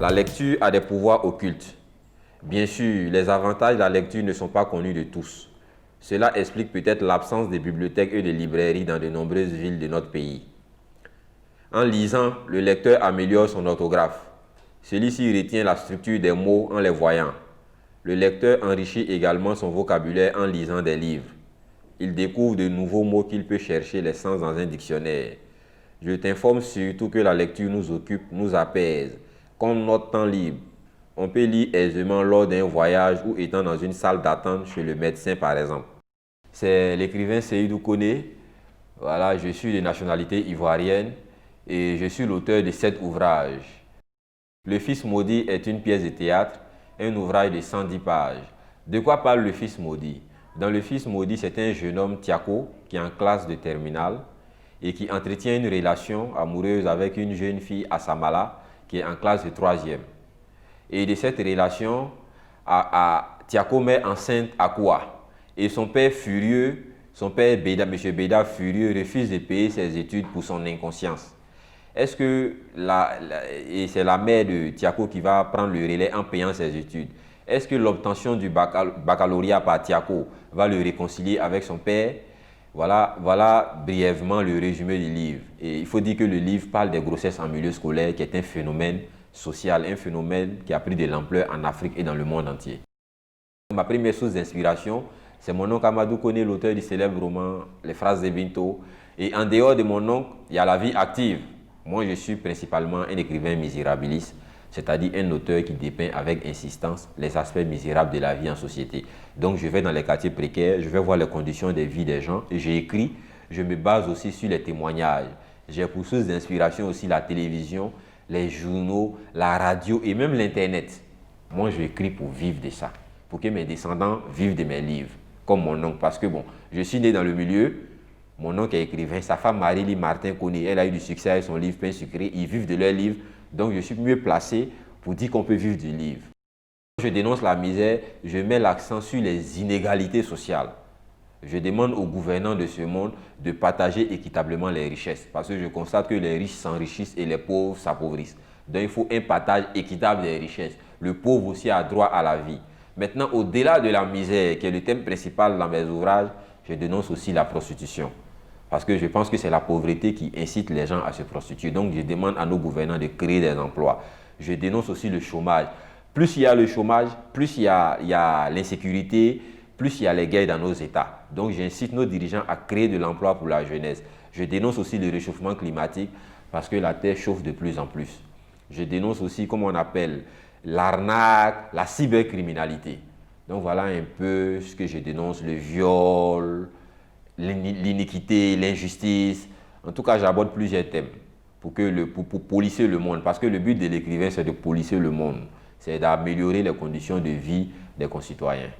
La lecture a des pouvoirs occultes. Bien sûr, les avantages de la lecture ne sont pas connus de tous. Cela explique peut-être l'absence de bibliothèques et de librairies dans de nombreuses villes de notre pays. En lisant, le lecteur améliore son orthographe. Celui-ci retient la structure des mots en les voyant. Le lecteur enrichit également son vocabulaire en lisant des livres. Il découvre de nouveaux mots qu'il peut chercher les sens dans un dictionnaire. Je t'informe surtout que la lecture nous occupe, nous apaise. Comme notre temps libre, on peut lire aisément lors d'un voyage ou étant dans une salle d'attente chez le médecin par exemple. C'est l'écrivain Seydou Koné. Voilà, je suis de nationalité ivoirienne et je suis l'auteur de 7 ouvrages. Le Fils maudit est une pièce de théâtre, un ouvrage de 110 pages. De quoi parle le Fils maudit? Dans le Fils maudit, c'est un jeune homme, Tiako, qui est en classe de terminale et qui entretient une relation amoureuse avec une jeune fille, Assamala, qui est en classe de 3e. Et de cette relation, Tiako met enceinte Akoua. Et son père furieux, son père Beda, M. Beda furieux, refuse de payer ses études pour son inconscience. Est-ce que c'est la mère de Tiako qui va prendre le relais en payant ses études? Est-ce que l'obtention du baccalauréat par Tiako va le réconcilier avec son père? Voilà brièvement le résumé du livre. Et il faut dire que le livre parle des grossesses en milieu scolaire, qui est un phénomène social, un phénomène qui a pris de l'ampleur en Afrique et dans le monde entier. Ma première source d'inspiration, c'est mon oncle Amadou Koné, l'auteur du célèbre roman Les Phrases de Binto. Et en dehors de mon oncle, il y a la vie active. Moi, je suis principalement un écrivain misérabiliste, c'est-à-dire un auteur qui dépeint avec insistance les aspects misérables de la vie en société. Donc, je vais dans les quartiers précaires, je vais voir les conditions de vie des gens et j'écris. Je me base aussi sur les témoignages. J'ai pour source d'inspiration aussi la télévision, les journaux, la radio et même l'Internet. Moi, j'écris pour vivre de ça, pour que mes descendants vivent de mes livres, comme mon oncle. Parce que bon, je suis né dans le milieu. Mon oncle est écrivain, sa femme Marie-Lie Martin Koné, elle a eu du succès avec son livre Pain sucré, ils vivent de leurs livres, donc je suis mieux placé pour dire qu'on peut vivre du livre. Je dénonce la misère, je mets l'accent sur les inégalités sociales. Je demande aux gouvernants de ce monde de partager équitablement les richesses, parce que je constate que les riches s'enrichissent et les pauvres s'appauvrissent. Donc il faut un partage équitable des richesses. Le pauvre aussi a droit à la vie. Maintenant, au-delà de la misère, qui est le thème principal dans mes ouvrages, je dénonce aussi la prostitution. Parce que je pense que c'est la pauvreté qui incite les gens à se prostituer. Donc, je demande à nos gouvernants de créer des emplois. Je dénonce aussi le chômage. Plus il y a le chômage, plus il y a l'insécurité, plus il y a les guerres dans nos États. Donc, j'incite nos dirigeants à créer de l'emploi pour la jeunesse. Je dénonce aussi le réchauffement climatique parce que la Terre chauffe de plus en plus. Je dénonce aussi, comme on appelle, l'arnaque, la cybercriminalité. Donc, voilà un peu ce que je dénonce, le viol, l'iniquité, l'injustice. En tout cas, j'aborde plusieurs thèmes pour polisser le monde. Parce que le but de l'écrivain, c'est de polisser le monde. C'est d'améliorer les conditions de vie des concitoyens.